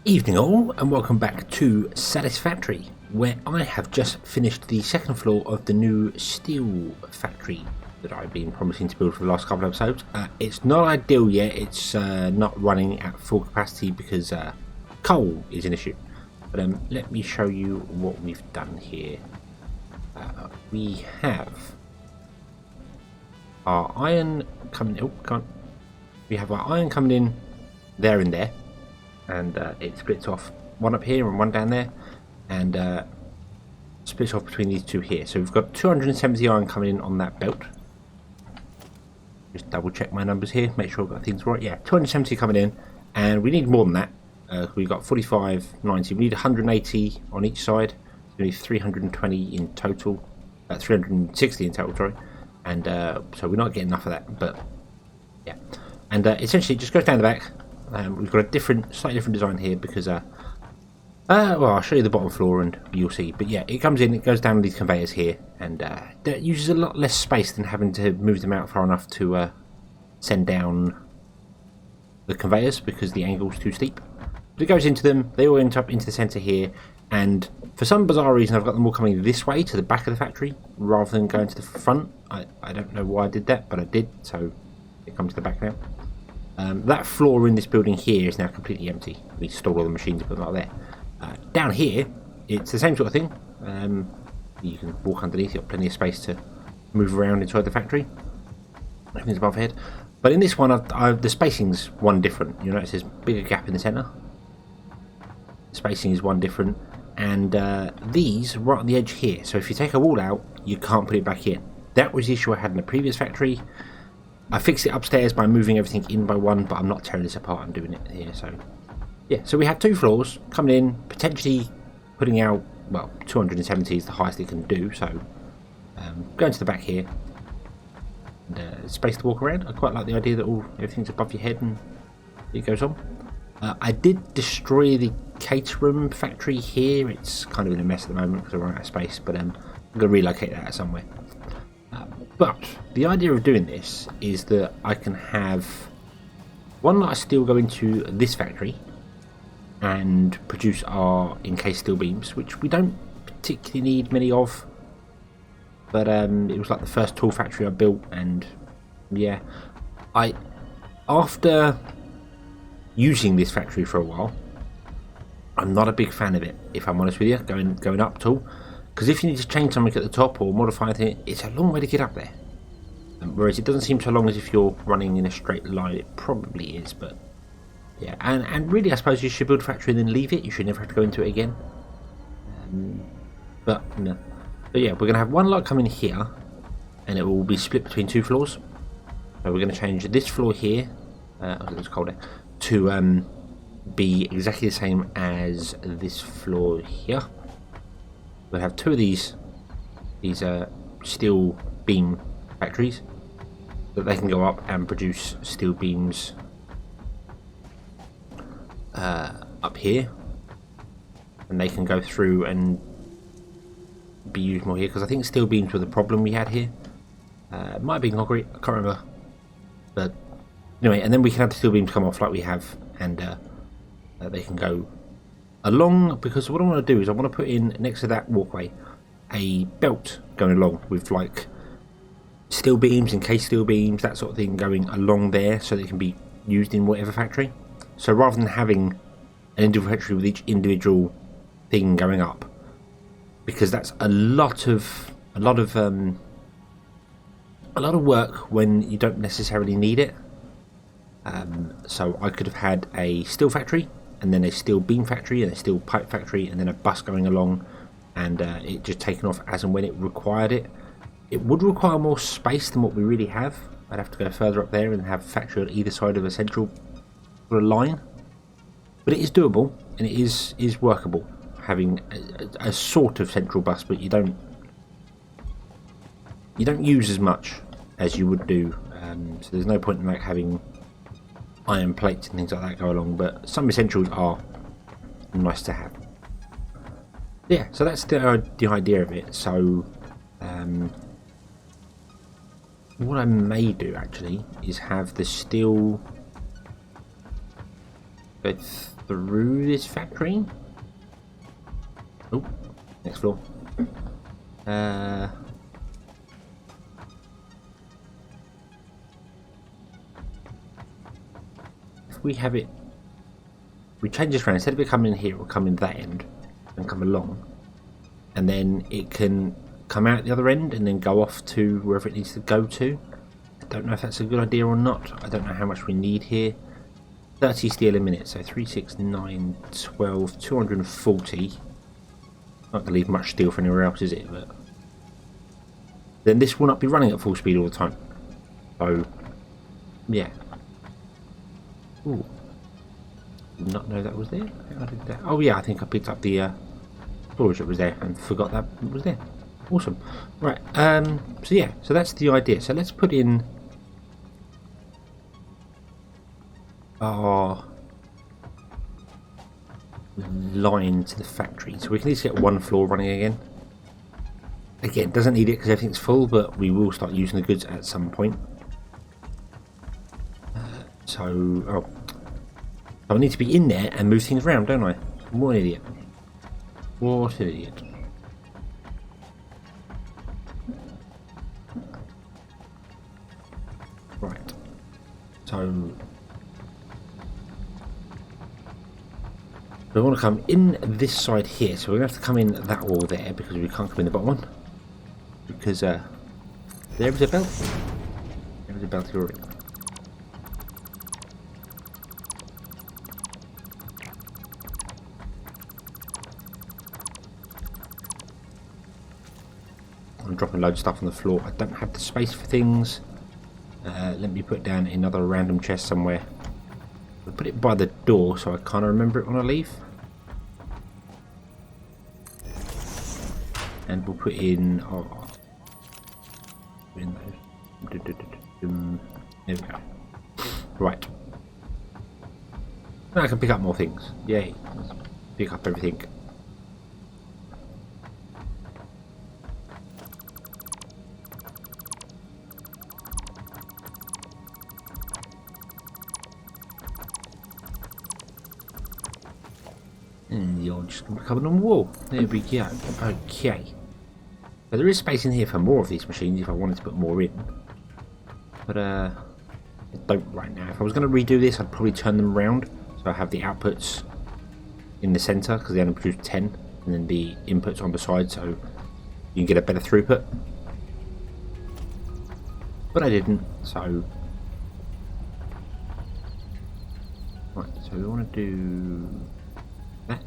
Evening all, and welcome back to Satisfactory, where I have just finished the second floor of the new steel factory that I've been promising to build for the last couple of episodes. It's not ideal yet, it's not running at full capacity because coal is an issue. But let me show you what we've done here. We have our iron coming in. We have our iron coming in there and there. And it splits off one up here and one down there, and splits off between these two here. So we've got 270 iron coming in on that belt. Just double check my numbers here, make sure I've got things right. Yeah, 270 coming in, and we need more than that. We've got 45, 90. We need 180 on each side. So we need 320 in total, 360 in total, sorry. And so we're not getting enough of that, but yeah. And essentially, it just goes down the back. We've got a slightly different design here because, well, I'll show you the bottom floor and you'll see. But yeah, it comes in, it goes down these conveyors here, and that uses a lot less space than having to move them out far enough to send down the conveyors because the angle's too steep. But it goes into them, they all end up into the centre here, and for some bizarre reason I've got them all coming this way to the back of the factory rather than going to the front. I don't know why I did that, but I did, so it comes to the back now. That floor in this building here is now completely empty. We stored all the machines and put them up there. Down here, it's the same sort of thing. You can walk underneath, you've got plenty of space to move around inside the factory. Everything's above head. But in this one, the spacing's one different. You notice there's a bigger gap in the centre. The spacing is one different. And these right on the edge here. So if you take a wall out, you can't put it back in. That was the issue I had in the previous factory. I fixed it upstairs by moving everything in by one, but I'm not tearing this apart and doing it here. So yeah, so we have two floors coming in, potentially putting out, well, 270 is the highest it can do. So going to the back here, and space to walk around. I quite like the idea that everything's above your head and it goes on. I did destroy the caterum factory here. It's kind of in a mess at the moment because I run out of space, but I'm going to relocate that somewhere. But the idea of doing this is that I can have one lot of steel go into this factory and produce our encased steel beams, which we don't particularly need many of. But it was like the first tool factory I built, and yeah, after using this factory for a while, I'm not a big fan of it, if I'm honest with you, going up tall. Because if you need to change something at the top or modify anything, it's a long way to get up there. Whereas it doesn't seem so long as if you're running in a straight line. It probably is, but yeah. And really, I suppose you should build a factory and then leave it. You should never have to go into it again. But no. But yeah, we're going to have one lot coming here, and it will be split between two floors. So we're going to change this floor here, it's colder, to be exactly the same as this floor here. We'll have two of these steel beam factories that they can go up and produce steel beams up here, and they can go through and be used more here because I think steel beams were the problem we had here. It might be concrete, I can't remember, but anyway. And then we can have the steel beams come off like we have, and they can go along, because what I want to do is I want to put in next to that walkway a belt going along with like steel beams, encased steel beams, that sort of thing going along there so they can be used in whatever factory. So rather than having an individual factory with each individual thing going up, because that's a lot of work when you don't necessarily need it. So I could have had a steel factory, and then a steel beam factory, and a steel pipe factory, and then a bus going along, and it just taken off as and when it required it. It would require more space than what we really have. I'd have to go further up there and have a factory on either side of a central line. But it is doable, and it is workable, having a sort of central bus, but you don't use as much as you would do. So there's no point in like having iron plates and things like that go along, but some essentials are nice to have. Yeah, so that's the idea of it. So what I may do actually is have the steel go through this factory. Oh, next floor. If we have it, we change this around. Instead of it coming in here, it will come in that end and come along, and then it can come out the other end and then go off to wherever it needs to go to. I don't know if that's a good idea or not. I don't know how much we need here. 30 steel a minute, so 3, 6, 9, 12, 240. Not going to leave much steel for anywhere else, is it? But then this will not be running at full speed all the time. So, yeah. Ooh. Did not know that was there. How did that? Oh yeah, I think I picked up the storage that was there and forgot that it was there. Awesome. Right. So yeah. So that's the idea. So let's put in our line to the factory. So we can at least get one floor running again. Again, doesn't need it because everything's full, but we will start using the goods at some point. So I need to be in there and move things around, don't I? What an idiot. What an idiot. Right. So we want to come in this side here, so we're going to have to come in that wall there because we can't come in the bottom one. Because there is a belt. There is a belt here already. I'm dropping loads of stuff on the floor. I don't have the space for things. Let me put down another random chest somewhere. I'll put it by the door so I kind of remember it when I leave. And we'll put in... Oh, in those. There we go. Right. Now I can pick up more things. Yay. Let's pick up everything. And you're just going to come on the wall. There we go. Okay. So there is space in here for more of these machines if I wanted to put more in. But I don't right now. If I was going to redo this, I'd probably turn them around. So I have the outputs in the center because they only produce 10. And then the inputs on the side so you can get a better throughput. But I didn't, so... Right, so we want to do... that.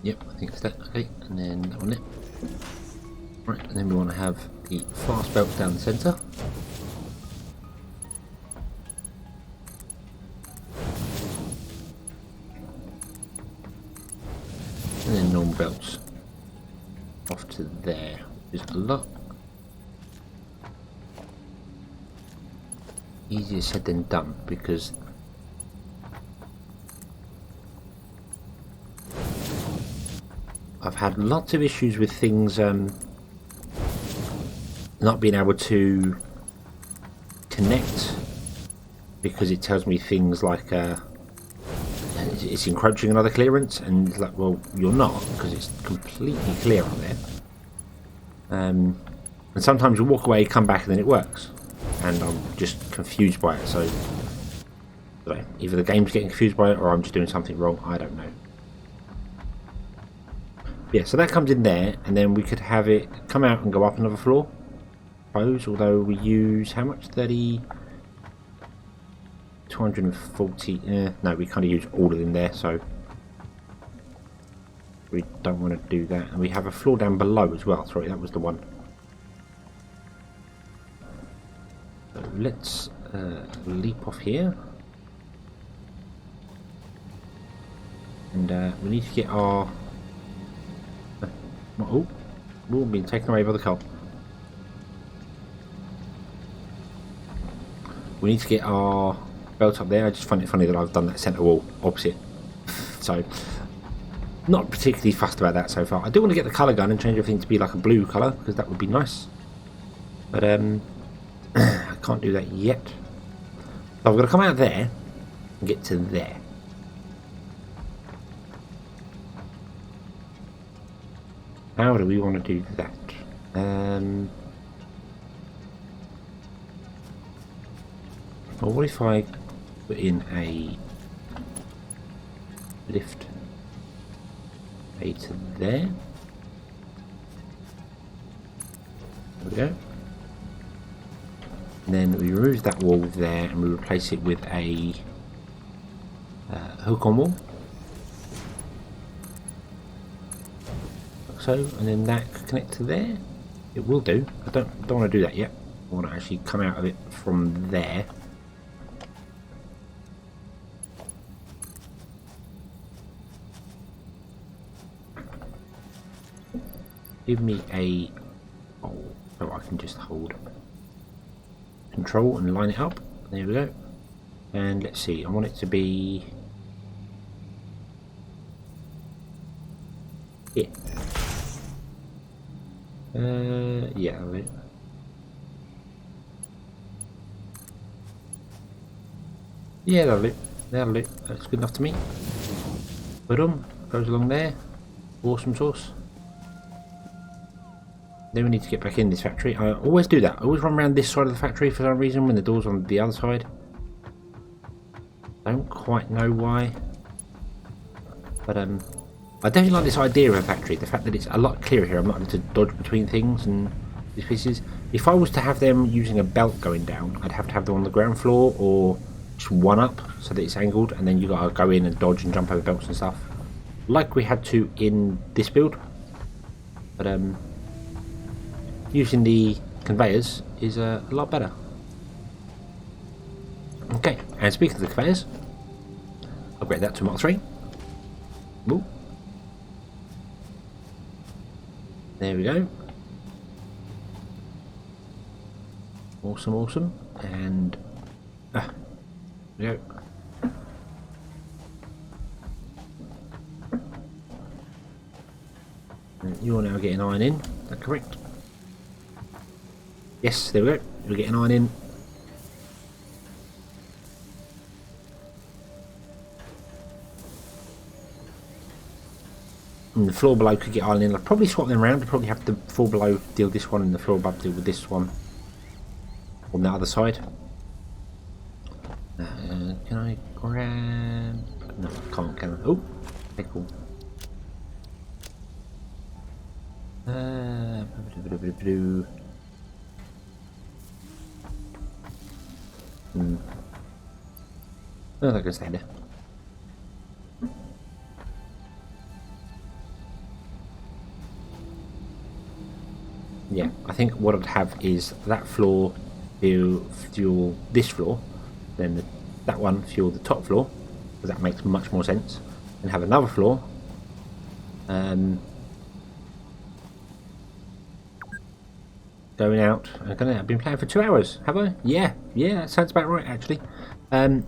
Yep, I think it's that. Okay, and then that one there. Right, and then we want to have the fast belts down the centre. And then normal belts off to there. There's a lot easier said than done because I've had lots of issues with things not being able to connect because it tells me things like it's encroaching another clearance, and like, well, you're not because it's completely clear on there. And sometimes you walk away, come back, and then it works. And I'm just confused by it. So either the game's getting confused by it, or I'm just doing something wrong. I don't know. Yeah, so that comes in there, and then we could have it come out and go up another floor. I suppose, although we use how much? 30, 240. No, we kind of use all of them there, so we don't want to do that. And we have a floor down below as well. Sorry, that was the one. So let's leap off here, and we need to get our we're being taken away by the coal. We need to get our belt up there. I just find it funny that I've done that centre wall opposite. So not particularly fussed about that so far. I do want to get the colour gun and change everything to be like a blue colour, because that would be nice. But I can't do that yet. So I've got to come out there and get to there. How do we want to do that? Well, what if I put in a lift A to there? There we go. And then we remove that wall there and we replace it with a hook on wall. Like so, and then that could connect to there. It will do. I don't want to do that yet. I want to actually come out of it from there. Give me a hole so I can just hold control and line it up. There we go. And let's see, I want it to be here. Yeah, that'll do. Yeah, that'll do. That'll do. That's good enough to me. Boom, goes along there. Awesome sauce. Then we need to get back in this factory. I always do that. I always run around this side of the factory for some reason when the door's on the other side. Don't quite know why. But I definitely like this idea of a factory. The fact that it's a lot clearer here. I'm not having to dodge between things and these pieces. If I was to have them using a belt going down, I'd have to have them on the ground floor or just one up so that it's angled, and then you gotta go in and dodge and jump over belts and stuff. Like we had to in this build. But using the conveyors is a lot better. Okay, and speaking of the conveyors, upgrade that to Mark 3. Ooh. There we go. Awesome, awesome. And there we go. And you're now getting iron in, is that correct? Yes, there we go. We're getting iron in. And the floor below could get iron in. I'll probably swap them around. I'll probably have the floor below deal with this one and the floor above deal with this one on the other side. Can I grab? No, I can't. Can I? Oh, okay, cool. No, that can stay there. Yeah, I think what I'd have is that floor fuel this floor, then that one fuel the top floor, because that makes much more sense, and have another floor. Going out. I've been playing for 2 hours, have I? Yeah, that sounds about right actually. It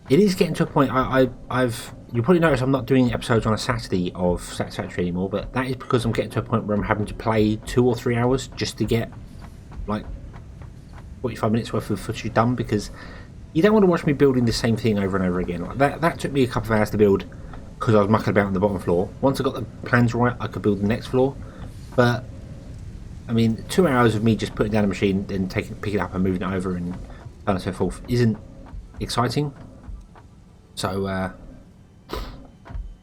is getting to a point. You probably notice I'm not doing episodes on a Saturday of Satisfactory anymore, but that is because I'm getting to a point where I'm having to play 2 or 3 hours just to get like 45 minutes worth of footage done, because you don't want to watch me building the same thing over and over again. Like that took me a couple of hours to build because I was mucking about on the bottom floor. Once I got the plans right, I could build the next floor. But I mean, 2 hours of me just putting down a machine, then picking it up and moving it over and so on and so forth isn't exciting. So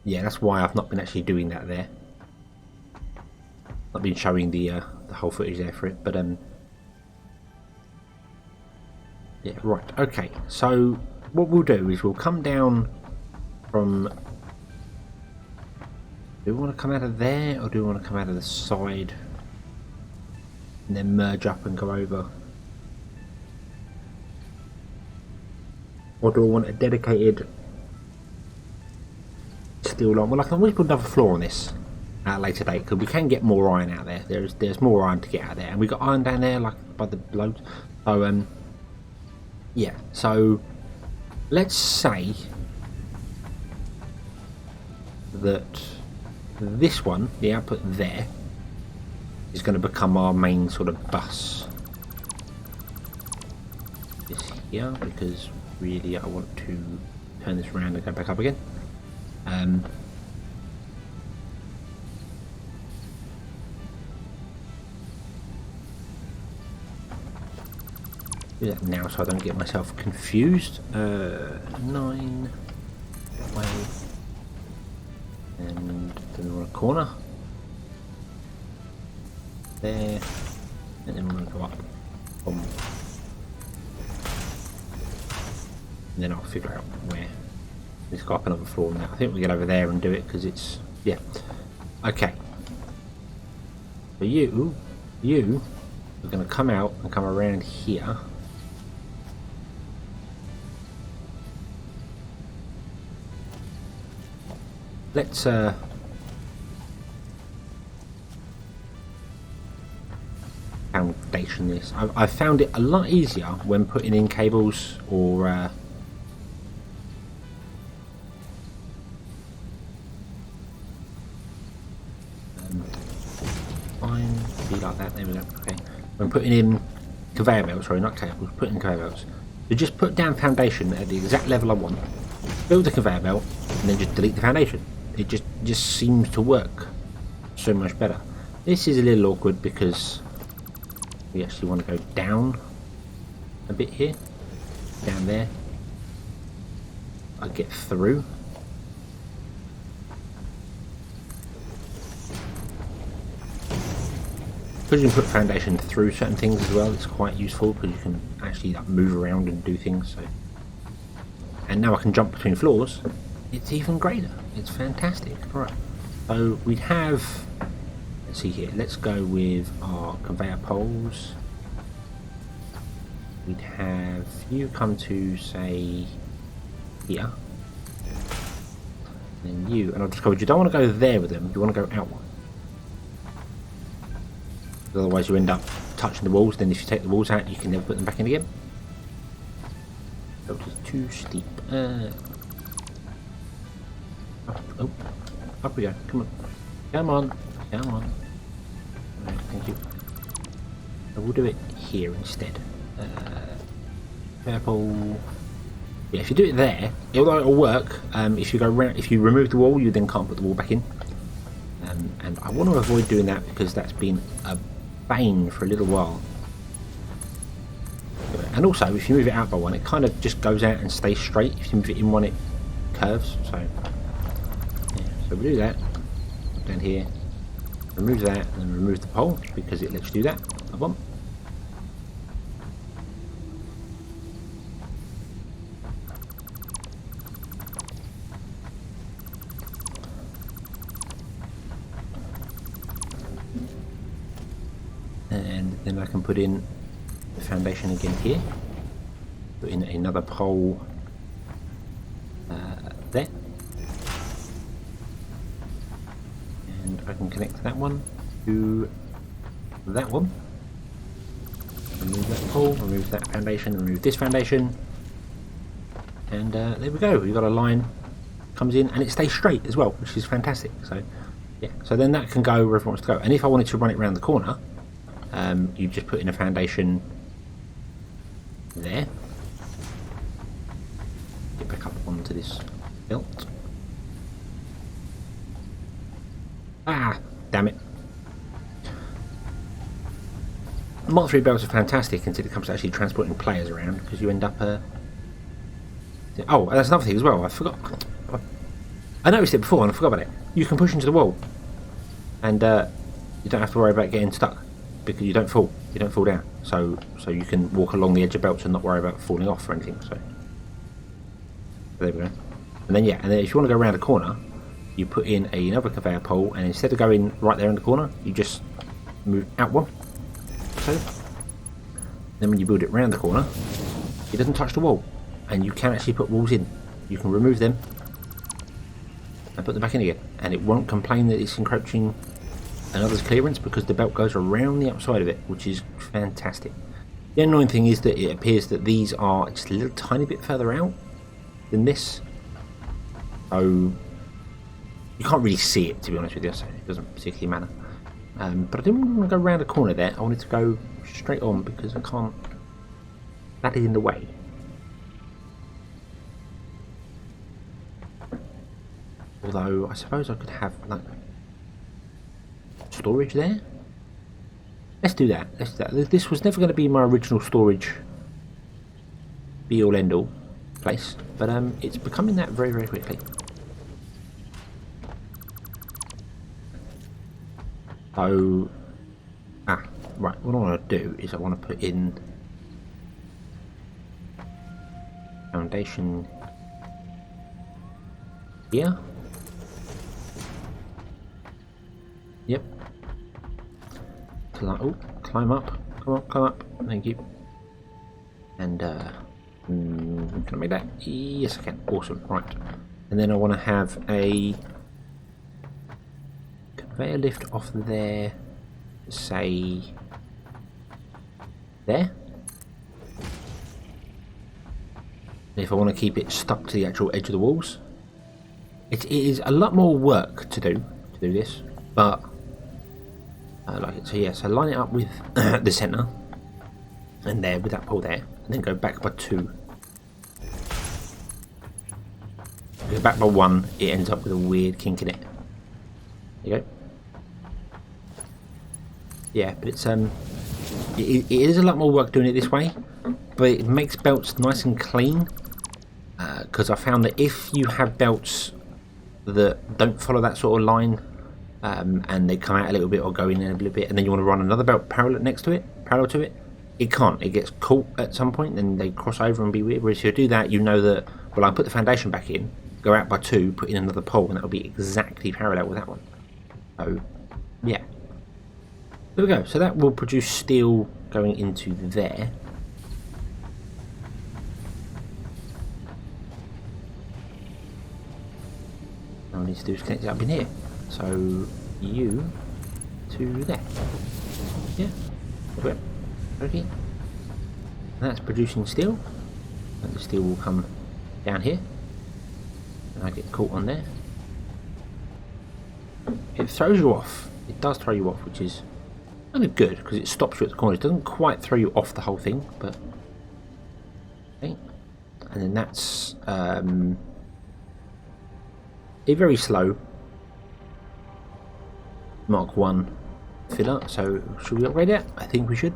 yeah, that's why I've not been actually doing that there. Not been showing the whole footage there for it, but yeah, right, okay. So what we'll do is we'll come down from. Do we want to come out of there, or do we want to come out of the side and then merge up and go over? Or do I want a dedicated steel line? Well, I can always put another floor on this at a later date, because we can get more iron out there. There's more iron to get out there, and we got iron down there like by the loads. So yeah, so let's say that this one, the output there, is going to become our main sort of bus. This here, because really I want to turn this around and go back up again. Do that now so I don't get myself confused. 9 way, and then we're on a corner there, and then we're going to go up. Boom. And then I'll figure out where. Let's go up another floor now. I think we get over there and do it because it's, yeah. Okay. So you are going to come out and come around here. Let's foundation this. I've found it a lot easier when putting in cables or fine, be like that. There we go. Okay, when putting in conveyor belts, sorry, not cables, putting conveyor belts. So just put down foundation at the exact level I want. Build the conveyor belt, and then just delete the foundation. It just seems to work so much better. This is a little awkward because we actually want to go down a bit here, down there. I get through. Because you can put foundation through certain things as well, it's quite useful because you can actually like, move around and do things. So, and now I can jump between floors. It's even greater. It's fantastic. Right. So we'd have. Let's see here. Let's go with our conveyor poles. We'd have you come to say here. And you, and I'll discover you don't want to go there with them. You want to go outward. Otherwise you end up touching the walls. Then if you take the walls out, you can never put them back in again. So it's too steep. Oh, up we go. Come on. Come on. Come on. Right, thank you. I will do it here instead. Purple. Yeah, if you do it there, it'll work. If you go round, if you remove the wall, you then can't put the wall back in. And I want to avoid doing that because that's been a bane for a little while. And also, if you move it out by one, it kind of just goes out and stays straight. If you move it in one, it curves. So, yeah. So we do that down here. Remove that, and then remove the pole because it lets you do that. A bump. And then I can put in the foundation again here. Put in another pole there. And I can connect that one to that one. Remove that pole, remove that foundation, remove this foundation. And there we go. We've got a line comes in and it stays straight as well, which is fantastic. So yeah, so then that can go wherever it wants to go. And if I wanted to run it around the corner, you just put in a foundation there. Get back up onto this belt. Ah, damn it. Mark 3 belts are fantastic until it comes to actually transporting players around because you end up. Oh, that's another thing as well. I forgot. I noticed it before and I forgot about it. You can push into the wall, and you don't have to worry about getting stuck because you don't fall. You don't fall down. So you can walk along the edge of belts and not worry about falling off or anything. So there we go. And then and then if you want to go around a corner, you put in another conveyor pole, and instead of going right there in the corner, you just move out one. So then when you build it round the corner, it doesn't touch the wall, and you can actually put walls in. You can remove them and put them back in again, and it won't complain that it's encroaching another's clearance because the belt goes around the outside of it, which is fantastic. The annoying thing is that it appears that these are just a little tiny bit further out than this. So You can't really see it, to be honest with you, so it doesn't particularly matter. But I didn't want to go around the corner there. I wanted to go straight on because I can't. That is in the way. Although I suppose I could have like storage there. Let's do that. Let's do that. This was never going to be my original storage be all end all place, but it's becoming that very, very quickly. So, right, what I want to do is I want to put in foundation here. Yep. Climb up. Come on, come up. Thank you. And, can I make that? Yes, I can. Awesome. Right. And then I want to have a conveyor lift off there, say there. And if I want to keep it stuck to the actual edge of the walls, it is a lot more work to do this, but I like it. So yeah, so line it up with the center and there with that pole there, and then go back by 2. Go back by 1, it ends up with a weird kink in it. There you go. Yeah, but it's it is a lot more work doing it this way, but it makes belts nice and clean. Because I found that if you have belts that don't follow that sort of line, and they come out a little bit or go in a little bit, and then you want to run another belt parallel to it, it can't. It gets caught at some point, and they cross over and be weird. Whereas if you do that, you know that, well, I'll put the foundation back in, go out by 2, put in another pole, and that'll be exactly parallel with that one. So, yeah. There we go. So that will produce steel going into there. All I need to do is connect it up in here. So you to there. Yeah. Okay. And that's producing steel. And the steel will come down here. And I get caught on there. It throws you off. It does throw you off, which is kind of good because it stops you at the corner. It doesn't quite throw you off the whole thing, but okay. And then that's a very slow Mark 1 filler. So should we upgrade it? I think we should.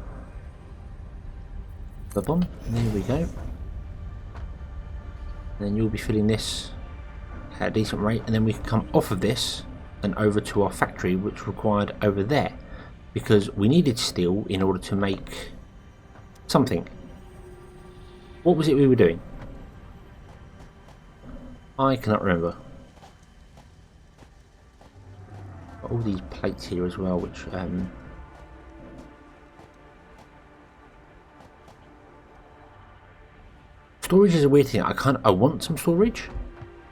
Boom. There we go. And then you'll be filling this at a decent rate, and then we can come off of this and over to our factory, which required over there, because we needed steel in order to make something. What was it we were doing? I cannot remember. Got all these plates here as well, which storage is a weird thing. I want some storage,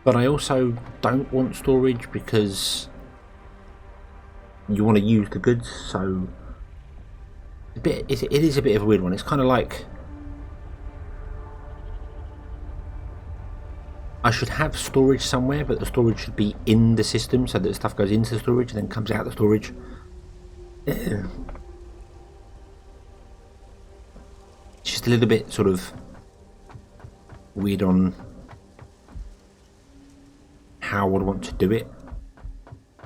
but I also don't want storage because you want to use the goods. So it is a bit of a weird one. It's kind of like I should have storage somewhere, but the storage should be in the system so that the stuff goes into the storage and then comes out of the storage. It's just a little bit sort of weird on how I would want to do it.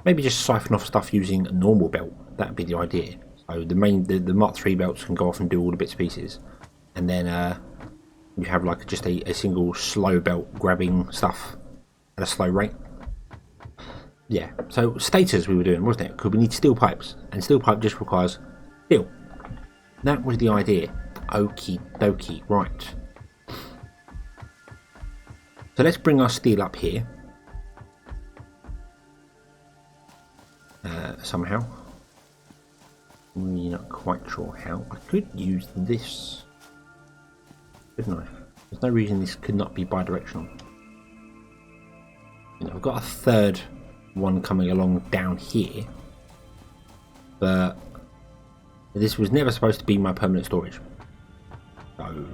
Maybe just siphon off stuff using a normal belt. That'd be the idea. So the Mark 3 belts can go off and do all the bits and pieces, and then you have like just a single slow belt grabbing stuff at a slow rate. Yeah. So stators we were doing, wasn't it? Because we need steel pipes, and steel pipe just requires steel. That was the idea. Okie dokie. Right. So let's bring our steel up here. Somehow. We're not quite sure how. I could use this, couldn't I? There's no reason this could not be bi-directional. You know, I've got a third one coming along down here, but this was never supposed to be my permanent storage. So,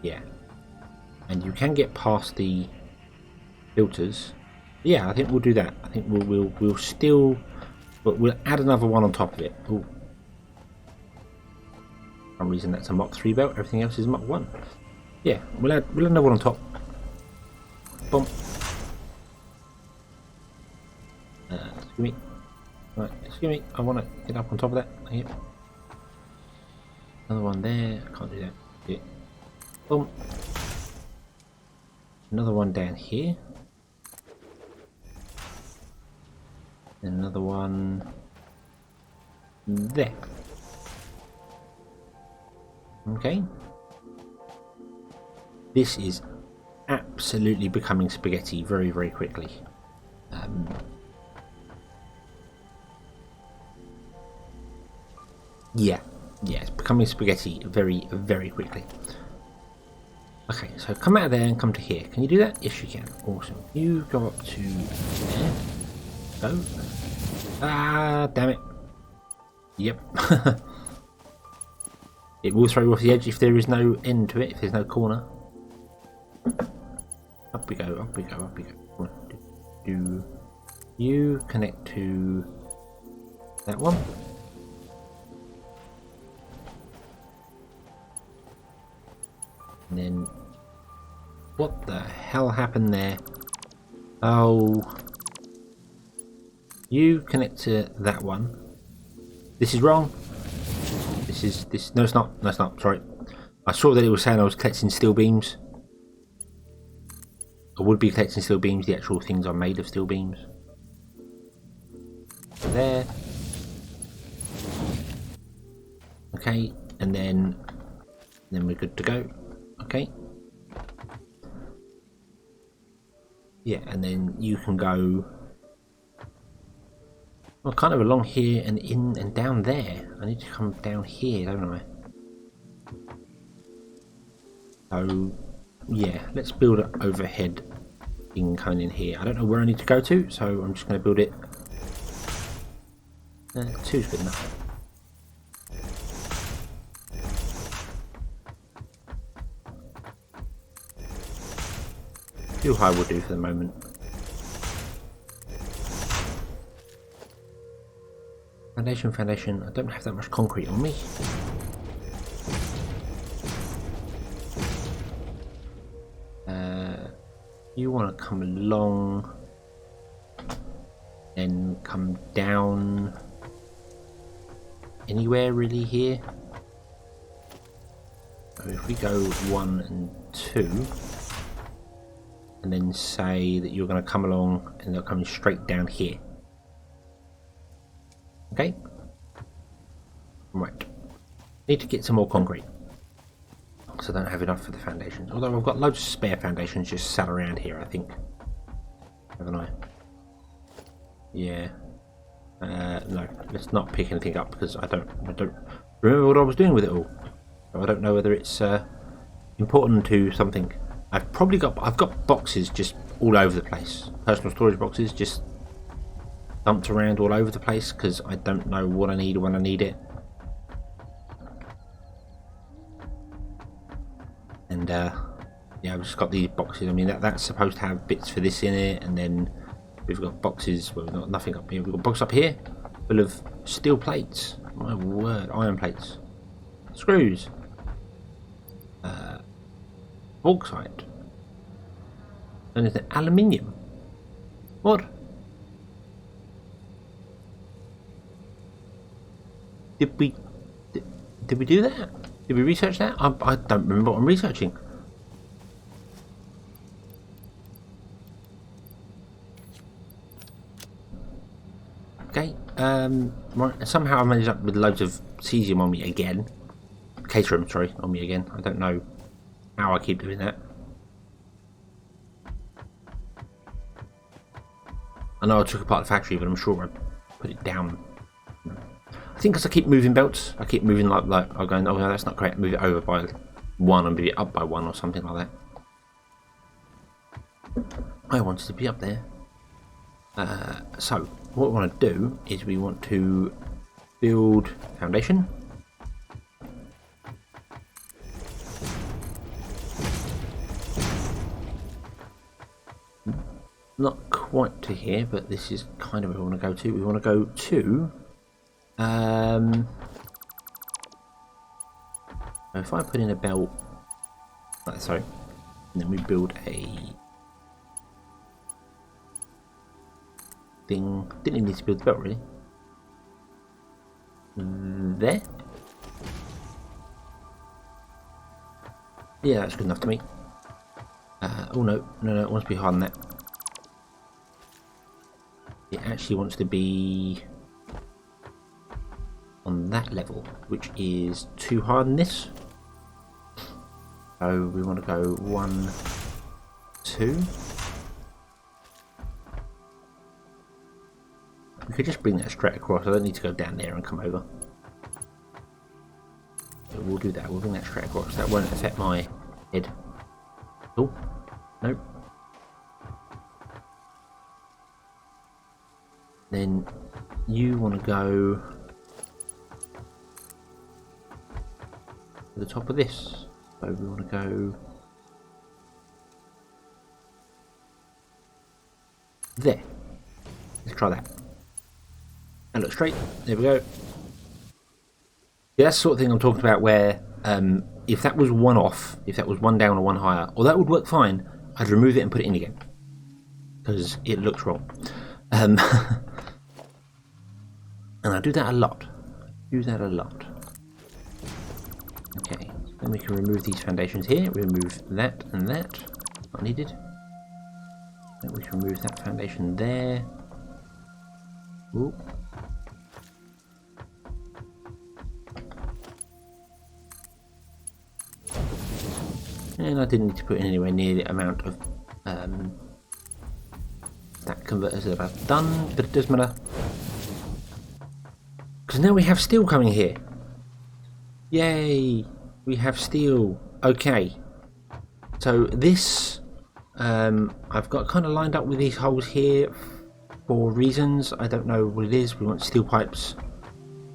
yeah. And you can get past the filters Yeah, I think we'll do that. I think we'll still, but we'll add another one on top of it. Ooh. For some reason that's a Mach 3 belt. Everything else is Mach 1. Yeah, we'll add another one on top. Boom. Excuse me. Right, excuse me. I want to get up on top of that. Yep. Another one there. I can't do that. Yeah. Boom. Another one down here. And another one there. Okay. This is absolutely becoming spaghetti very, very quickly. Yeah, it's becoming spaghetti very, very quickly. Okay, so come out of there and come to here. Can you do that? Yes, you can. Awesome. You go up to there. Go. Ah, damn it. Yep. It will throw you off the edge if there is no end to it, if there's no corner. Up we go, up we go, up we go. Do you connect to that one? And then what the hell happened there? Oh, you connect to that one. This is wrong. This. No, it's not. No, it's not. Sorry. I saw that it was saying I was collecting steel beams. I would be collecting steel beams. The actual things are made of steel beams. There. Okay, and then we're good to go. Okay. Yeah, and then you can go. Well, kind of along here and in and down there. I need to come down here, don't I? So, yeah, let's build an overhead thing coming in here. I don't know where I need to go to, so I'm just going to build it. 2's good enough. Too high will do for the moment. Foundation. I don't have that much concrete on me. You want to come along and come down anywhere really here. So if we go 1 and 2 and then say that you're going to come along and they're coming straight down here. Okay. Right. Need to get some more concrete. So I don't have enough for the foundations. Although I've got loads of spare foundations just sat around here, I think. Haven't I? Yeah. No. Let's not pick anything up because I don't remember what I was doing with it all. So I don't know whether it's important to something. I've got boxes just all over the place. Personal storage boxes just dumped around all over the place because I don't know what I need when I need it. And yeah, I've just got these boxes. I mean, that's supposed to have bits for this in it, and then we've got boxes. Well, we've got nothing up here. We've got a box up here full of steel plates. My word, iron plates, screws, bauxite, and is it aluminium? What? Did we do that? Did we research that? I don't remember what I'm researching. Okay. Right. Somehow I ended up with loads of cesium on me again. Caterium, sorry, on me again. I don't know how I keep doing that. I know I took apart the factory, but I'm sure I put it down. I think because I keep moving belts, I keep moving like I'm going, oh no, that's not correct, move it over by 1 and move it up by 1 or something like that. I wanted to be up there. So, what we want to do is we want to build foundation. Not quite to here, but this is kind of where we want to go to. We want to go to... if I put in a belt... sorry. And then we build a... thing. Didn't need to build the belt, really. There. Yeah, that's good enough to me. Oh no, it wants to be higher than that. It actually wants to be on that level, which is too high than this. So we want to go 1, 2. We could just bring that straight across. I don't need to go down there and come over. So we'll do that. We'll bring that straight across. That won't affect my head. Oh, nope. Then you want to go to the top of this. So we want to go there. Let's try that. And look straight. There we go. Yeah, that's the sort of thing I'm talking about where if that was one off, if that was one down or one higher, or that would work fine, I'd remove it and put it in again. Because it looks wrong. And I do that a lot. Okay, then we can remove these foundations here. Remove that and that. Not needed. Then we can remove that foundation there. Ooh. And I didn't need to put in anywhere near the amount of that converters that I've done, but it doesn't matter. Because now we have steel coming here. Yay! We have steel. Okay. So this, I've got kind of lined up with these holes here for reasons. I don't know what it is. We want steel pipes.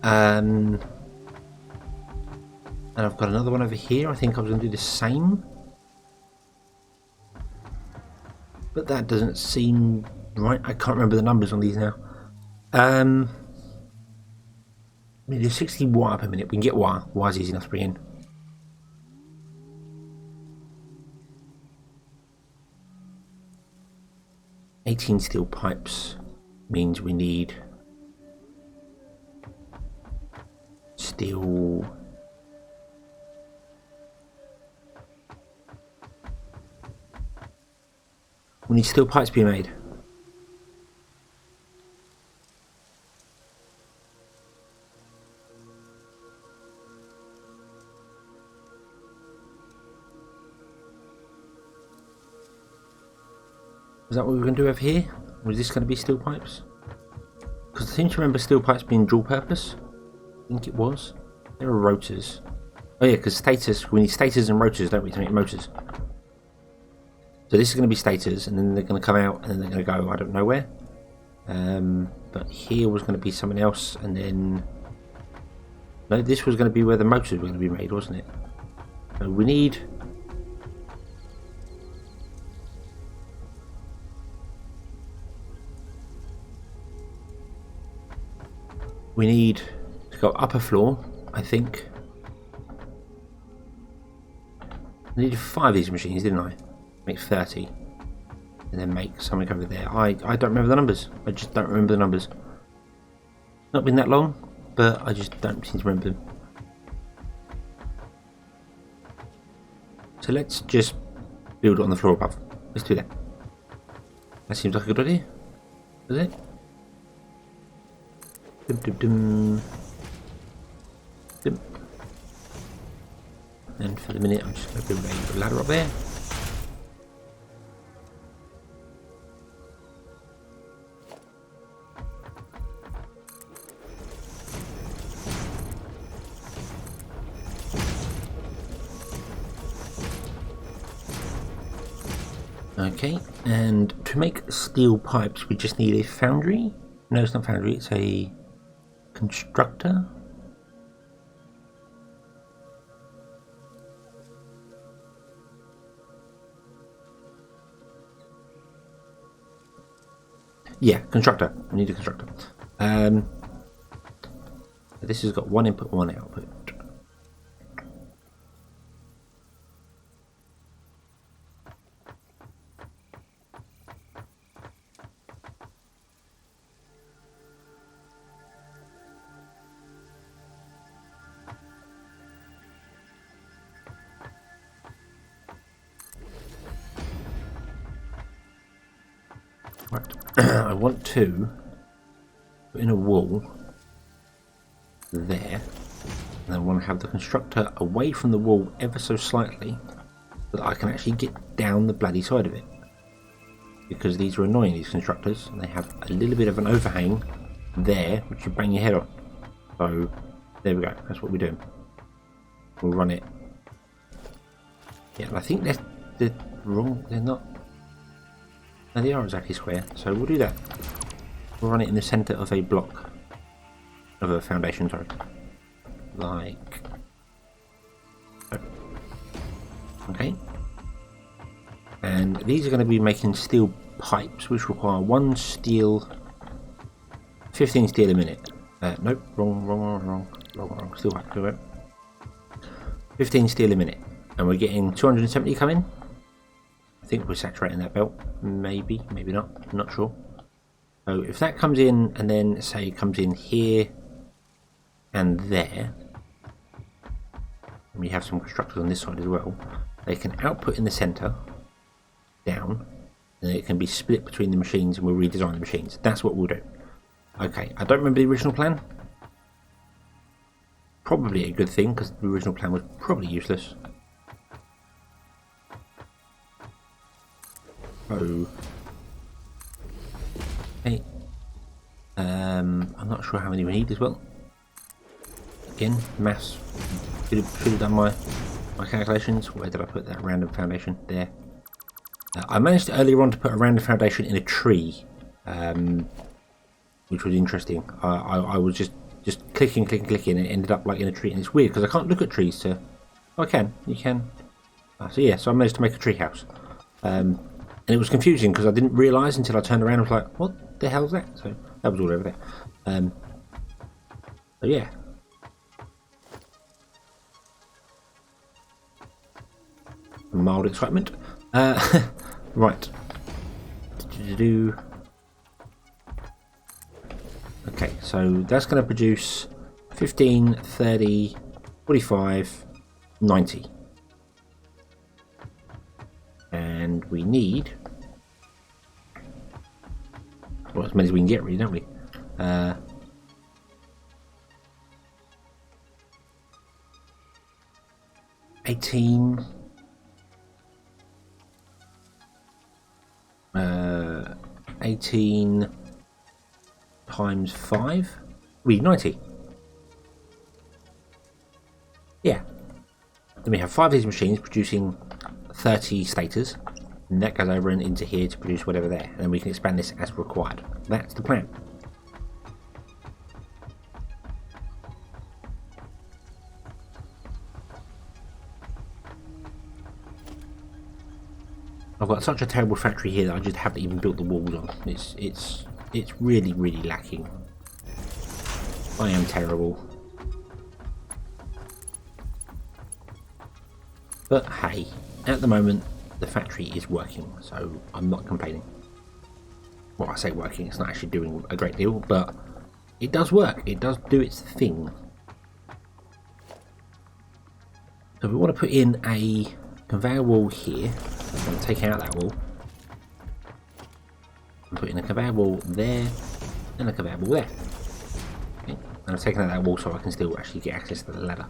And I've got another one over here. I think I was going to do the same. But that doesn't seem right. I can't remember the numbers on these now. We do 60 wire per minute. We can get wire. Wire's easy enough to bring in. $18 steel pipes means we need steel. We need steel pipes to be made. Is that what we're going to do over here? Or is this going to be steel pipes? Because I seem to remember steel pipes being dual purpose. I think it was. There are rotors. Oh yeah, because stators, we need stators and rotors, don't we, to make motors. So this is going to be stators, and then they're going to come out, and then they're going to go, I don't know where. But here was going to be something else, and then... No, this was going to be where the motors were going to be made, wasn't it? So we need... We need to go upper floor, I think. I needed 5 of these machines, didn't I? Make 30. And then make something over there. I don't remember the numbers. I just don't remember the numbers. Not been that long, but I just don't seem to remember them. So let's just build it on the floor above. Let's do that. That seems like a good idea. Does it? Dum, dum, dum. Dum. And for the minute, I'm just going to build a ladder up there. Okay, and to make steel pipes, we just need a foundry. No, it's not foundry, it's a constructor. Yeah, constructor. We need a constructor. This has got one input, one output. Right. I want to put in a wall there, and I want to have the constructor away from the wall ever so slightly so that I can actually get down the bloody side of it, because these are annoying, these constructors, and they have a little bit of an overhang there which you bang your head on. So there we go, that's what we're doing. We'll run it. Yeah, and I think they're wrong, they're not. No, they are exactly square, so we'll do that. We'll run it in the centre of a block, of a foundation, sorry. Like so. Okay. And these are going to be making steel pipes, which require 15 steel a minute. Nope, wrong. Steel pipe, 15 steel a minute. And we're getting 270 coming. I think we're saturating that belt. Maybe, maybe not. I'm not sure. So if that comes in, and then say it comes in here and there, and we have some constructors on this side as well, they can output in the centre, down, and it can be split between the machines, and we'll redesign the machines. That's what we'll do. Okay, I don't remember the original plan. Probably a good thing, because the original plan was probably useless. Oh. Okay. I'm not sure how many we need as well. Again, maths. Should have done my calculations. Where did I put that random foundation? There. I managed earlier on to put a random foundation in a tree, which was interesting. I was just clicking, and it ended up like in a tree, and it's weird because I can't look at trees. So I can. You can. So yeah, so I managed to make a tree house. And it was confusing because I didn't realise until I turned around and was like, what the hell is that? So that was all over there. So yeah. Mild excitement. Right. Okay, so that's going to produce 15, 30, 45, 90. And we need, well, as many as we can get, really, don't we? 18 times 5 we 90. Yeah, then we have 5 of these machines producing 30 stators, and that goes over and into here to produce whatever there, and then we can expand this as required. That's the plan. I've got such a terrible factory here that I just haven't even built the walls on. It's really, really lacking. I am terrible. But hey, at the moment the factory is working, so I'm not complaining. Well, I say working, it's not actually doing a great deal, but it does work. It does do its thing. So we want to put in a conveyor wall here. I'm going to take out that wall and put in a conveyor wall there and a conveyor wall there. Okay. And I've taken out that wall so I can still actually get access to the ladder.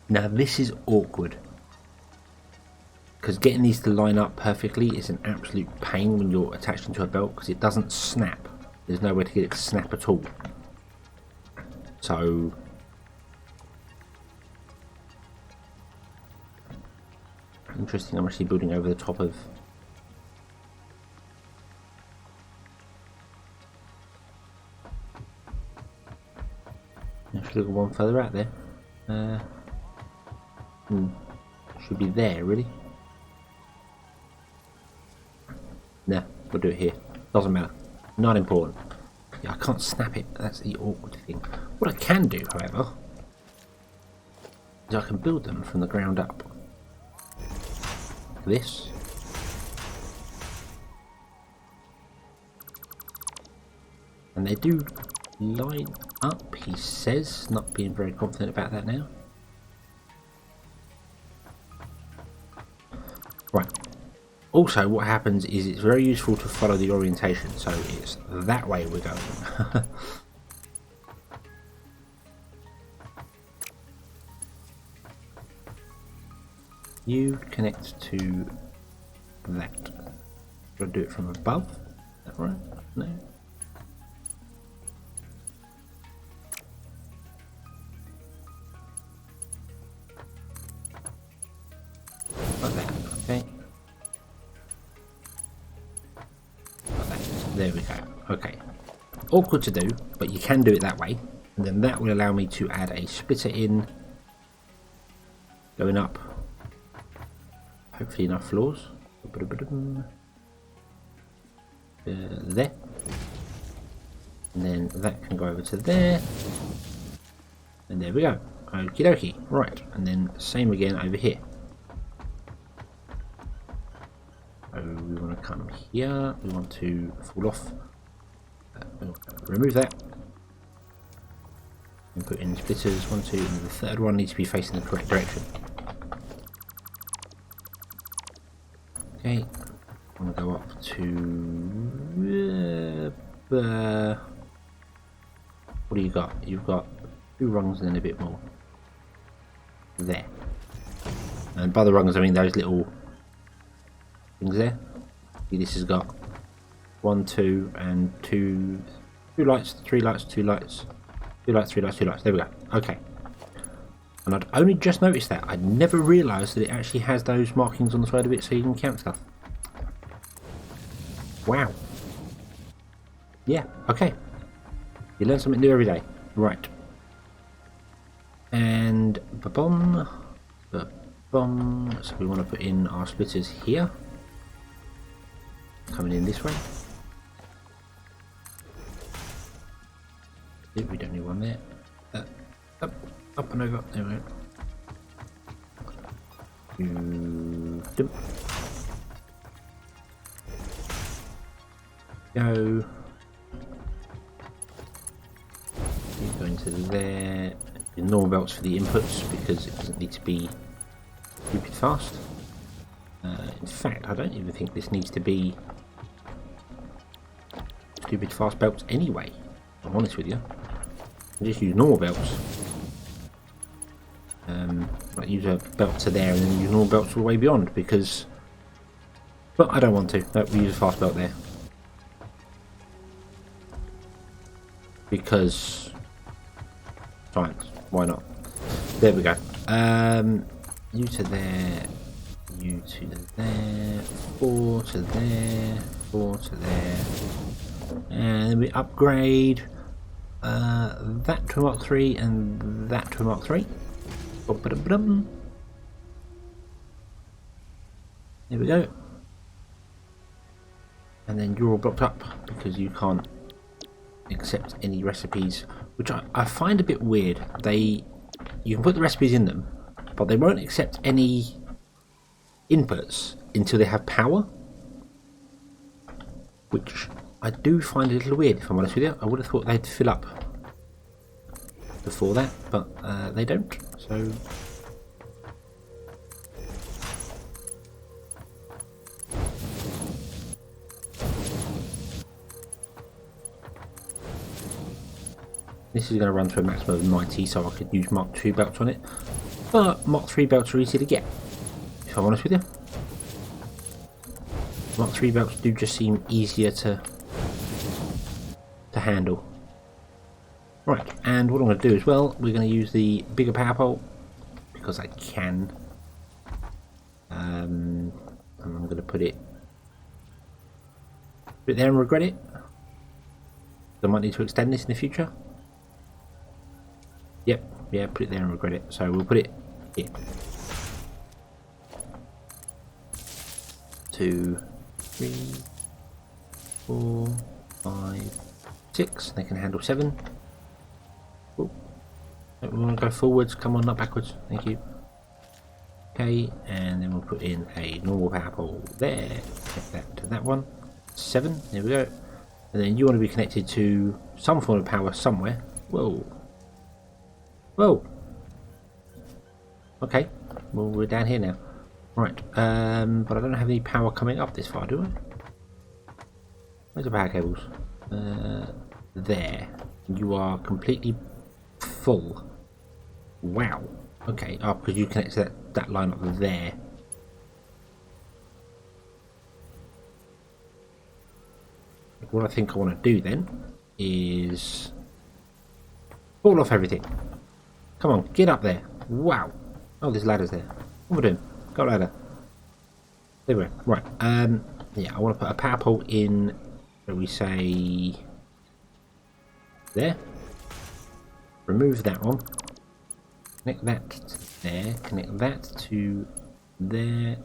Now this is awkward, because getting these to line up perfectly is an absolute pain when you're attached into a belt, because it doesn't snap. There's no way to get it to snap at all. So interesting, I'm actually building over the top of should have gone one further out there. Should be there, really. Nah, we'll do it here. Doesn't matter. Not important. Yeah, I can't snap it. That's the awkward thing. What I can do, however, is I can build them from the ground up. Like this. And they do line up, he says, not being very confident about that now. Right. Also, what happens is it's very useful to follow the orientation, so it's that way we're going. You connect to that. Should I do it from above? Is that right? No. Like that, okay. Like that. There we go. Okay. Awkward to do, but you can do it that way. And then that will allow me to add a splitter in. Going up. Hopefully enough floors. There. And then that can go over to there. And there we go. Okie dokie. Right. And then same again over here. So we want to come here. We want to fall off. We'll remove that. And put in splitters. 1, 2, and the third one needs to be facing the correct direction. Okay, I'm going to go up to, what do you got? You've got 2 rungs and then a bit more. There. And by the rungs I mean those little things there. See, this has got 1, 2 and 2 lights, 3 lights, 2 lights, 2 lights, 3 lights, 2 lights. There we go. Okay. And I'd only just noticed that. I'd never realised that it actually has those markings on the side of it so you can count stuff. Wow. Yeah, okay. You learn something new every day. Right. And ba-bum. Ba-bum. So we want to put in our splitters here. Coming in this way. We don't need one there. Up and over. There we go. Go. Go into there. The normal belts for the inputs because it doesn't need to be stupid fast. In fact, I don't even think this needs to be stupid fast belts anyway. If I'm honest with you. I just use normal belts. I use a belt to there and then use normal belts all the way beyond because, but I don't want to. No, we use a fast belt there because science. Why not? There we go. You to there, you to there, 4 to there, 4 to there, and then we upgrade that to a Mark 3 and that to a Mark 3. There we go. And then you're all blocked up because you can't accept any recipes, which I find a bit weird. You can put the recipes in them, but they won't accept any inputs until they have power, which I do find a little weird, if I'm honest with you. I would have thought they'd fill up before that, but they don't. So this is going to run to a maximum of 90, so I could use Mark 2 belts on it. But Mark 3 belts are easy to get, if I'm honest with you. Mark 3 belts do just seem easier to handle. Right, and what I'm going to do as well, we're going to use the bigger power pole because I can. And I'm going to put it there and regret it. I might need to extend this in the future. Yep, yeah, put it there and regret it. So we'll put it here. 2, 3, 4, 5, 6. They can handle 7. Ooh. We want to go forwards. Come on, not backwards. Thank you. Okay, and then we'll put in a normal power pole there. Connect that to that one. 7. There we go. And then you want to be connected to some form of power somewhere. Whoa. Whoa. Okay. Well, we're down here now. Right. But I don't have any power coming up this far, do I? Where's the power cables? There. You are completely full. Wow. Okay. Oh, because you connect to that line up there. What I think I want to do then is fall off everything. Come on, get up there. Wow. Oh, there's ladders there. What am I doing? Got a ladder. There we go. Right. Yeah, I want to put a power pole in, shall we say, there. Remove that one. Connect that to there. Connect that to there.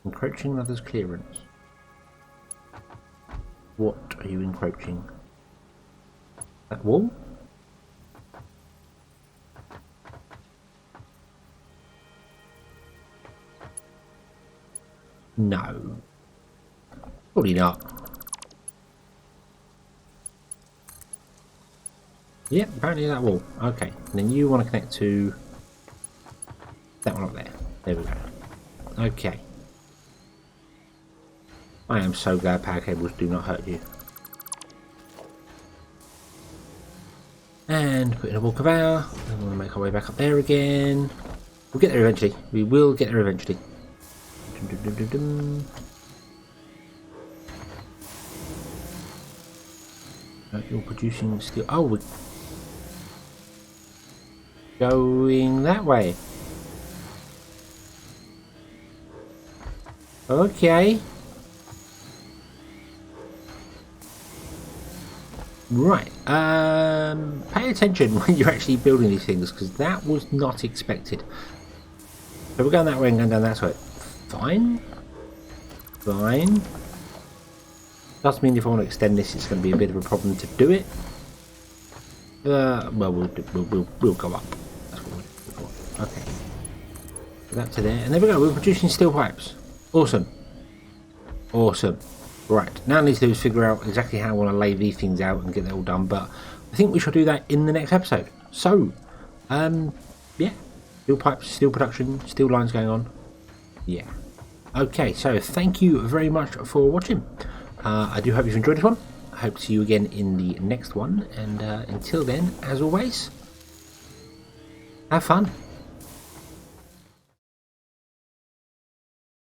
Encroaching others' clearance. What are you encroaching? That wall? No. Probably not. Yep, apparently that wall. Okay, and then you want to connect to that one up there. There we go. Okay. I am so glad power cables do not hurt you. And put in a wall conveyor. And we want to make our way back up there again. We'll get there eventually. We will get there eventually. You're producing steel. Oh, we're going that way. Okay. Right, pay attention when you're actually building these things, because that was not expected. So we're going that way and going down that way. Fine. Fine. Does mean if I want to extend this, it's going to be a bit of a problem to do it. Well, we'll go up. That's what we'll do. Okay. So that to there, and there we go. We're producing steel pipes. Awesome. Awesome. Right, now I need to do is figure out exactly how I want to lay these things out and get that all done, but I think we shall do that in the next episode. So, yeah, steel pipes, steel production, steel lines going on. Yeah. Okay, so thank you very much for watching. I do hope you've enjoyed this one. I hope to see you again in the next one, and until then, as always, have fun.